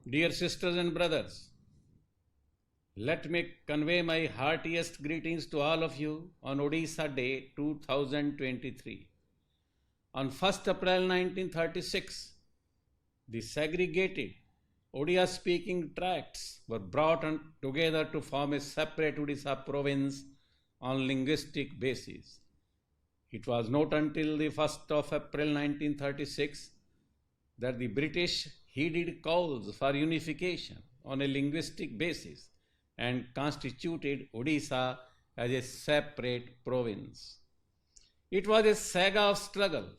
Dear sisters and brothers, let me convey my heartiest greetings to all of you on Odisha Day 2023. On 1st April 1936, the segregated Odia speaking tracts were brought together to form a separate Odisha province on linguistic basis. It was not until the 1st of April 1936 that the British heeded calls for unification on a linguistic basis and constituted Odisha as a separate province. It was a saga of struggle,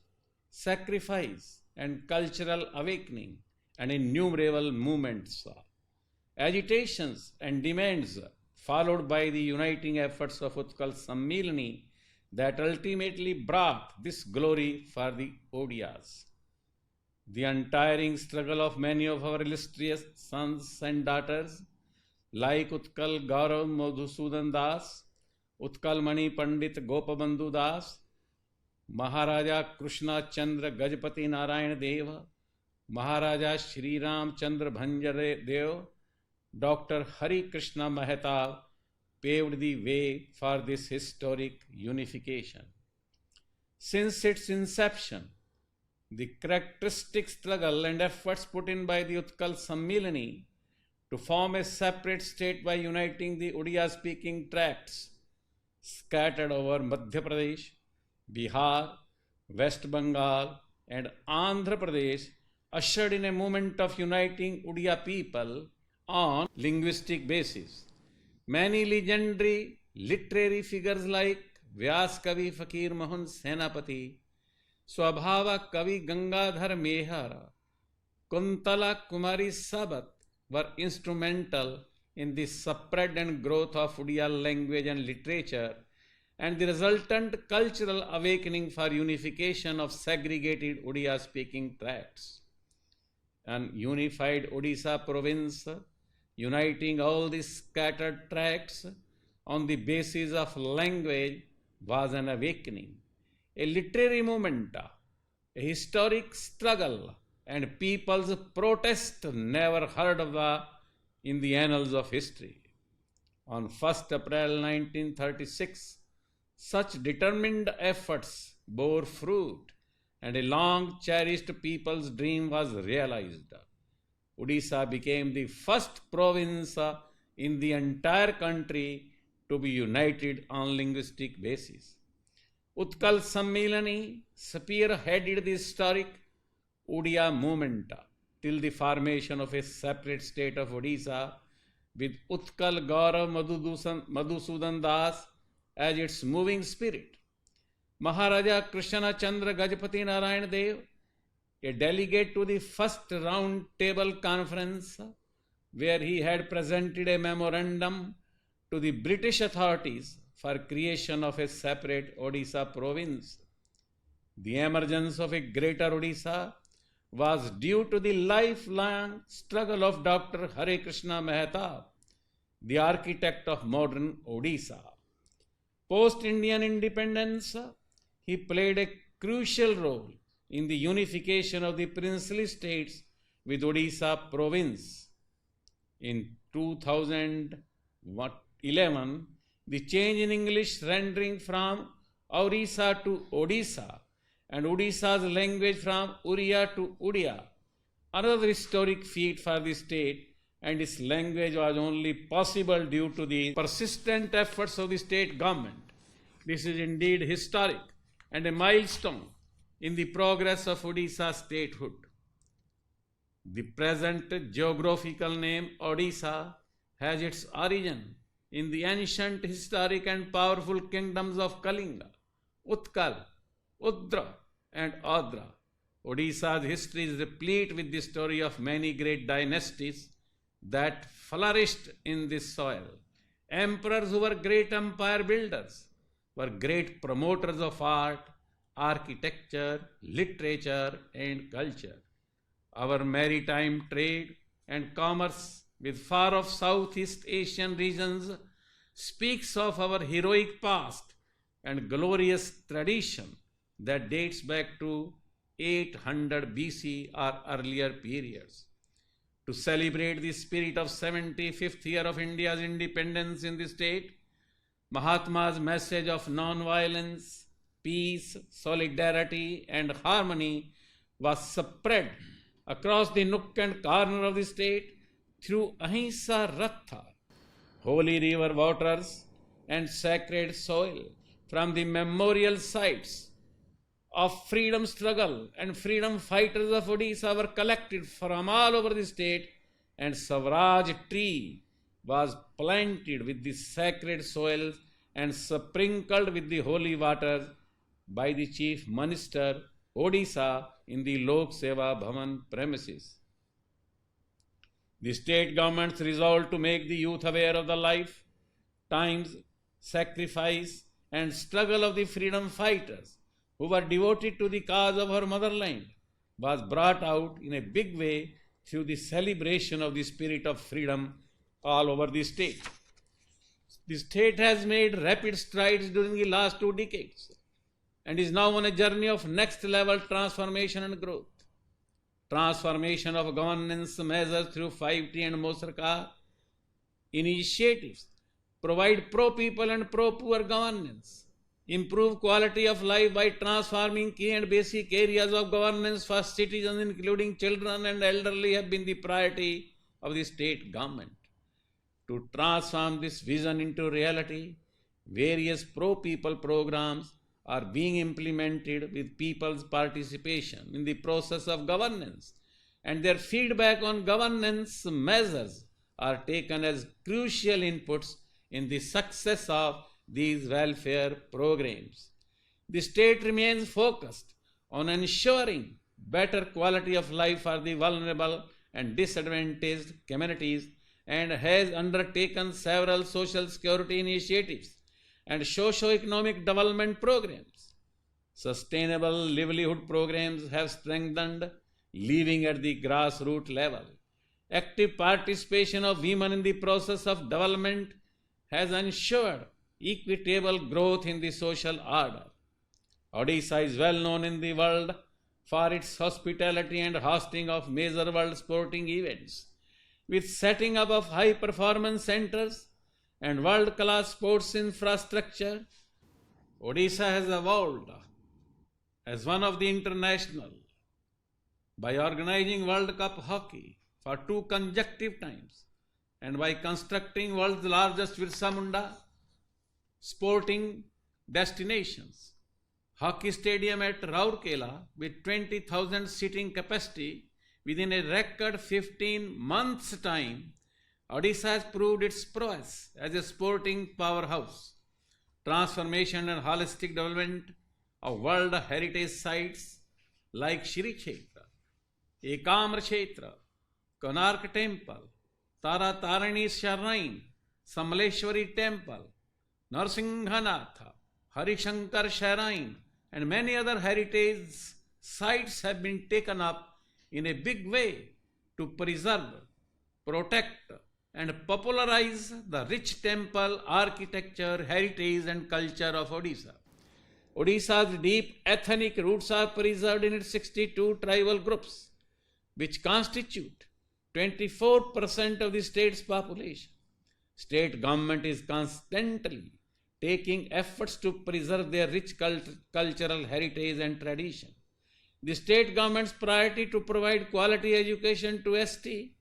sacrifice, and cultural awakening, and innumerable movements, agitations, and demands, followed by the uniting efforts of Utkal Sammilani that ultimately brought this glory for the Odias. The untiring struggle of many of our illustrious sons and daughters, like Utkal Gaurav Madhusudan Das, Utkal Mani Pandit Gopabandhu Das, Maharaja Krishna Chandra Gajapati Narayan Deva, Maharaja Shri Ram Chandra Bhanjare Dev, Dr. Hari Krishna Mehta paved the way for this historic unification. Since its inception, the characteristic struggle and efforts put in by the Utkal Sammilani to form a separate state by uniting the Odia-speaking tracts scattered over Madhya Pradesh, Bihar, West Bengal, and Andhra Pradesh ushered in a movement of uniting Odia people on linguistic basis. Many legendary literary figures like Vyas Kavi Fakir Mohan Senapati, Swabhava Kavi Gangadhar Mehar, Kuntala Kumari Sabat were instrumental in the spread and growth of Odia language and literature and the resultant cultural awakening for unification of segregated Odia-speaking tracts. An unified Odisha province, uniting all the scattered tracts on the basis of language, was an awakening, a literary movement, a historic struggle, and people's protest never heard of in the annals of history. On 1st April 1936, such determined efforts bore fruit and a long cherished people's dream was realized. Odisha became the first province in the entire country to be united on linguistic basis. Utkal Sammilani spearheaded the historic Odia movement till the formation of a separate state of Odisha with Utkal Gaurav Madhusudan Das as its moving spirit. Maharaja Krishna Chandra Gajapati Narayan Dev, a delegate to the first round table conference where he had presented a memorandum to the British authorities for creation of a separate Odisha province. The emergence of a greater Odisha was due to the lifelong struggle of Dr. Hare Krishna Mehta, the architect of modern Odisha. Post-Indian independence, he played a crucial role in the unification of the princely states with Odisha province. In 2011, the change in English rendering from Orissa to Odisha and Odisha's language from Oriya to Odia, another historic feat for the state, and its language was only possible due to the persistent efforts of the state government. This is indeed historic and a milestone in the progress of Odisha statehood. The present geographical name Odisha has its origin in the ancient, historic and powerful kingdoms of Kalinga, Utkal, Udra and Adra. Odisha's history is replete with the story of many great dynasties that flourished in this soil. Emperors who were great empire builders were great promoters of art, architecture, literature and culture. Our maritime trade and commerce with far-off Southeast Asian regions speaks of our heroic past and glorious tradition that dates back to 800 BC or earlier periods. To celebrate the spirit of 75th year of India's independence in the state, Mahatma's message of non-violence, peace, solidarity and harmony was spread across the nook and corner of the state through Ahimsa Ratha, holy river waters and sacred soil from the memorial sites of freedom struggle and freedom fighters of Odisha were collected from all over the state, and Swaraj tree was planted with the sacred soils and sprinkled with the holy waters by the Chief Minister Odisha in the Lok Seva Bhavan premises. The state government's resolve to make the youth aware of the life, times, sacrifice and struggle of the freedom fighters who were devoted to the cause of our motherland was brought out in a big way through the celebration of the spirit of freedom all over the state. The state has made rapid strides during the last 2 decades and is now on a journey of next level transformation and growth. Transformation of governance measures through 5T and Mosarka initiatives provide pro-people and pro-poor governance, improve quality of life by transforming key and basic areas of governance for citizens including children and elderly have been the priority of the state government. To transform this vision into reality, various pro-people programs are being implemented with people's participation in the process of governance, and their feedback on governance measures are taken as crucial inputs in the success of these welfare programs. The state remains focused on ensuring better quality of life for the vulnerable and disadvantaged communities and has undertaken several social security initiatives and socio-economic development programs. Sustainable livelihood programs have strengthened living at the grassroots level. Active participation of women in the process of development has ensured equitable growth in the social order. Odisha is well known in the world for its hospitality and hosting of major world sporting events. With setting up of high performance centers and world-class sports infrastructure, Odisha has evolved as one of the international by organizing World Cup hockey for 2 consecutive times and by constructing world's largest Birsa Munda sporting destinations. Hockey stadium at Rourkela with 20,000 seating capacity within a record 15 months' time, Odisha has proved its prowess as a sporting powerhouse. Transformation and holistic development of World Heritage Sites like Shri Kshetra, Ekamra Kshetra, Konark Temple, Tara Tarini Shrine, Samleshwari Temple, Narsinghanath, Harishankar Shrine, and many other heritage sites have been taken up in a big way to preserve, protect, and popularize the rich temple architecture, heritage, and culture of Odisha. Odisha's deep ethnic roots are preserved in its 62 tribal groups, which constitute 24% of the state's population. State government is constantly taking efforts to preserve their rich cultural heritage and tradition. The state government's priority to provide quality education to ST,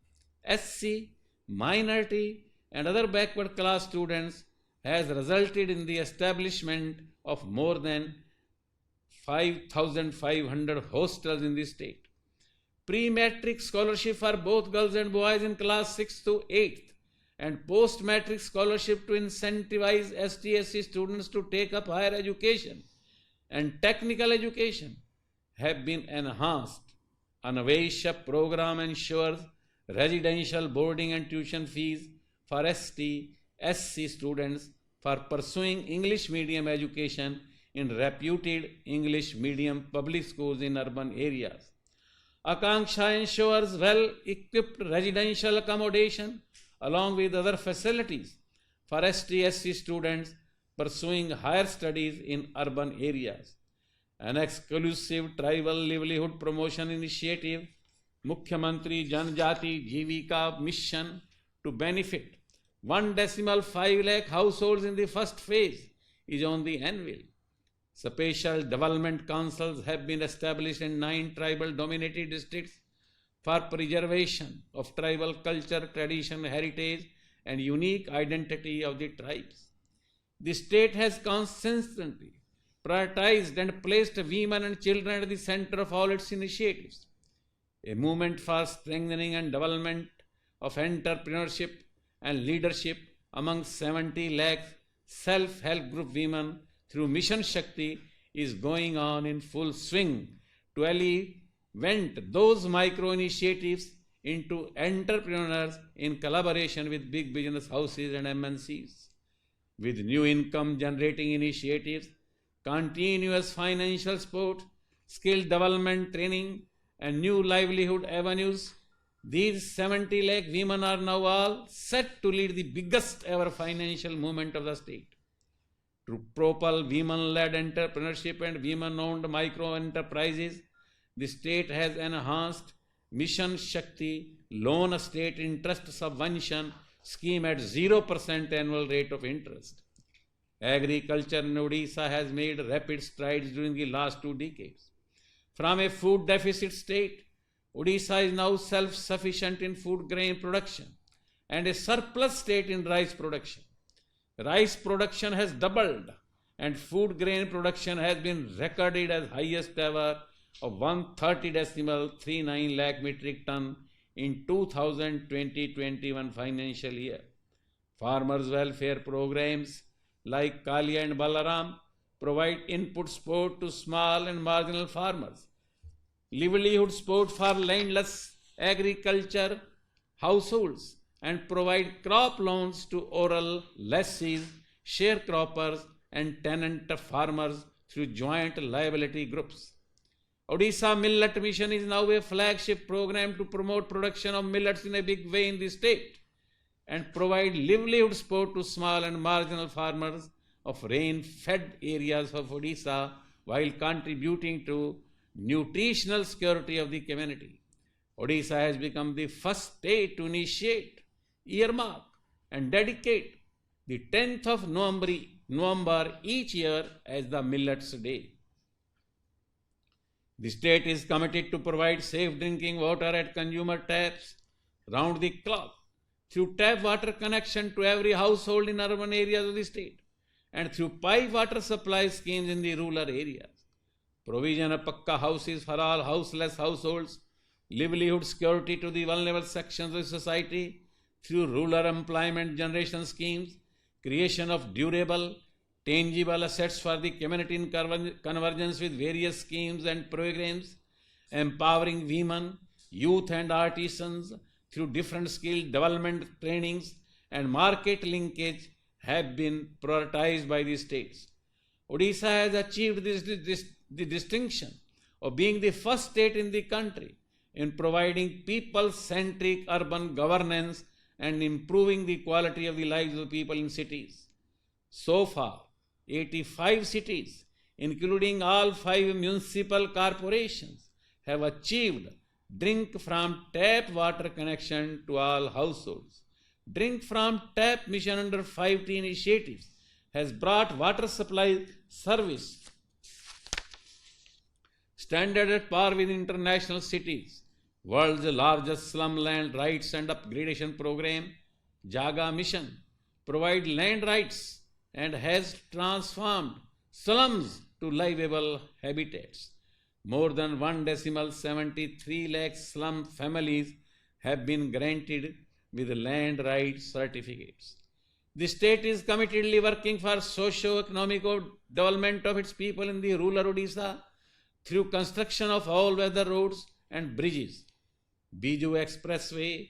SC, minority and other backward class students has resulted in the establishment of more than 5,500 hostels in the state. Pre-matric scholarship for both girls and boys in class 6th to 8th and post-matric scholarship to incentivize ST-SC students to take up higher education and technical education have been enhanced. Anavesha program ensures residential boarding and tuition fees for ST, SC students for pursuing English medium education in reputed English medium public schools in urban areas. Akanksha ensures well-equipped residential accommodation along with other facilities for ST-SC students pursuing higher studies in urban areas. An exclusive tribal livelihood promotion initiative Mukhyamantri Janjati Jivika mission to benefit 1.5 lakh households in the first phase is on the anvil. Special development councils have been established in 9 tribal dominated districts for preservation of tribal culture, tradition, heritage, and unique identity of the tribes. The state has consistently prioritized and placed women and children at the center of all its initiatives. A movement for strengthening and development of entrepreneurship and leadership among 70 lakh self-help group women through Mission Shakti is going on in full swing to elevate those micro-initiatives into entrepreneurs in collaboration with big business houses and MNCs. With new income-generating initiatives, continuous financial support, skill development training, and new livelihood avenues, these 70 lakh women are now all set to lead the biggest ever financial movement of the state. To propel women-led entrepreneurship and women-owned micro-enterprises, the state has enhanced Mission Shakti loan state interest subvention scheme at 0% annual rate of interest. Agriculture in Odisha has made rapid strides during the last 2 decades. From a food deficit state, Odisha is now self-sufficient in food grain production and a surplus state in rice production. Rice production has doubled and food grain production has been recorded as highest ever of 130.39 lakh metric ton in 2020-21 financial year. Farmers' welfare programs like Kali and Balaram provide input support to small and marginal farmers, livelihood support for landless agriculture households, and provide crop loans to oral lessees, sharecroppers, and tenant farmers through joint liability groups. Odisha Millet Mission is now a flagship program to promote production of millets in a big way in the state and provide livelihood support to small and marginal farmers of rain-fed areas of Odisha while contributing to nutritional security of the community. Odisha has become the first state to initiate, earmark, and dedicate the 10th of November each year as the Millets Day. The state is committed to provide safe drinking water at consumer taps round the clock through tap water connection to every household in urban areas of the state and through pipe water supply schemes in the rural areas. Provision of pakka houses for all houseless households, livelihood security to the vulnerable sections of society through rural employment generation schemes, creation of durable, tangible assets for the community in convergence with various schemes and programs, empowering women, youth and artisans through different skill development trainings and market linkage have been prioritized by the states. Odisha has achieved the distinction of being the first state in the country in providing people-centric urban governance and improving the quality of the lives of people in cities. So far, 85 cities, including all 5 municipal corporations, have achieved drink from tap water connection to all households. Drink from tap mission under 5T initiatives has brought water supply service standard at par with international cities. World's largest slum land rights and upgradation program, Jaga Mission, provide land rights and has transformed slums to livable habitats. More than 1.73 lakh slum families have been granted with land rights certificates. The state is committedly working for socio-economic development of its people in the rural Odisha through construction of all-weather roads and bridges. Biju Expressway,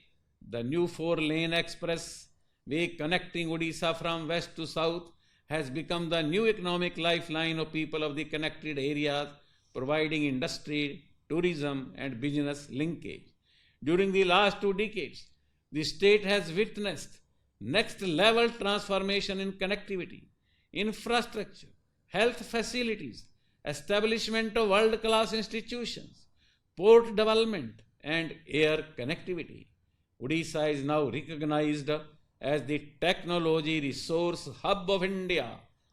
the new 4-lane expressway connecting Odisha from west to south, has become the new economic lifeline of people of the connected areas, providing industry, tourism, and business linkage. During the last 2 decades, the state has witnessed next-level transformation in connectivity, infrastructure, health facilities, establishment of world-class institutions, port development, and air connectivity. Odisha is now recognized as the technology resource hub of India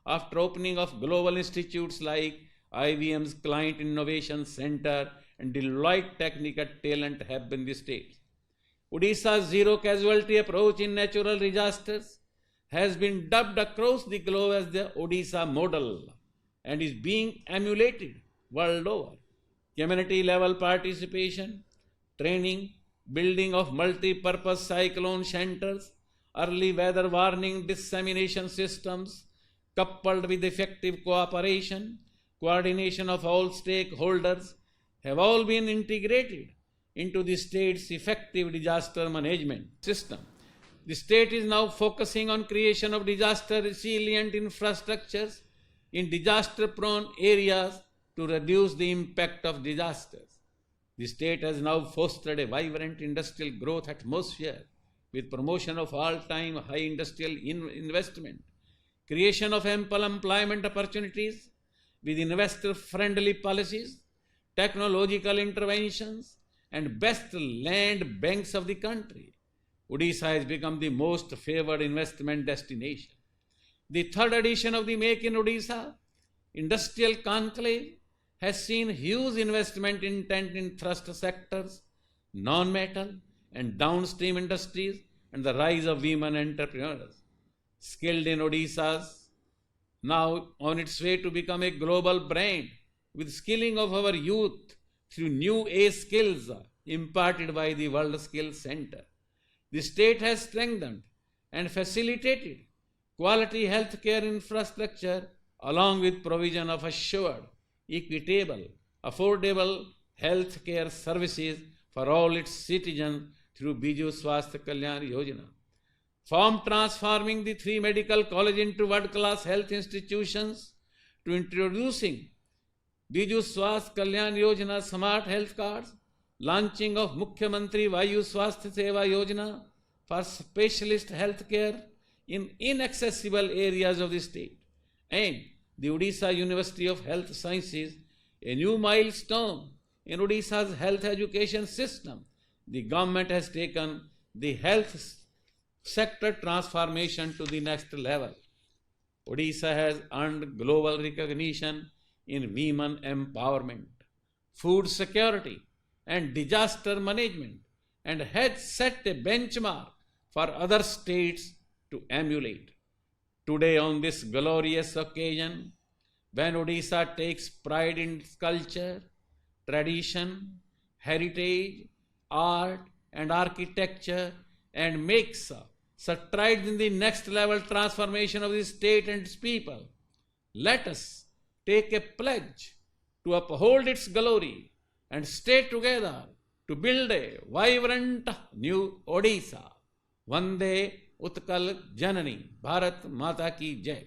after opening of global institutes like IBM's Client Innovation Center and Deloitte Technical Talent Hub in the state. Odisha's zero casualty approach in natural disasters has been dubbed across the globe as the Odisha model and is being emulated world over. Community level participation, training, building of multi-purpose cyclone shelters, early weather warning dissemination systems, coupled with effective cooperation, coordination of all stakeholders, have all been integrated into the state's effective disaster management system. The state is now focusing on creation of disaster resilient infrastructures in disaster prone areas to reduce the impact of disasters. The state has now fostered a vibrant industrial growth atmosphere with promotion of all-time high industrial investment, creation of ample employment opportunities with investor-friendly policies, technological interventions, and best land banks of the country. Odisha has become the most favored investment destination. The third edition of the Make in Odisha Industrial Conclave has seen huge investment intent in thrust sectors, non-metal and downstream industries, and the rise of women entrepreneurs. Skilled in Odisha's now on its way to become a global brand with skilling of our youth through new age skills imparted by the World Skills Center. The state has strengthened and facilitated quality healthcare infrastructure along with provision of assured, equitable, affordable healthcare services for all its citizens through Biju Swasthya Kalyan Yojana. From transforming the 3 medical colleges into world-class health institutions to introducing Biju Swasthya Kalyan Yojana Smart Health Cards, launching of Mukhyamantri Vayu Swasthya Seva Yojana for specialist health care in inaccessible areas of the state, and the Odisha University of Health Sciences, a new milestone in Odisha's health education system. The government has taken the health sector transformation to the next level. Odisha has earned global recognition in women empowerment, food security, and disaster management, and has set a benchmark for other states to emulate. Today, on this glorious occasion, when Odisha takes pride in its culture, tradition, heritage, art, and architecture, and makes strides in the next level transformation of the state and its people, let us take a pledge to uphold its glory and stay together to build a vibrant new Odisha. Vande Utkal Janani, Bharat Mata Ki Jai.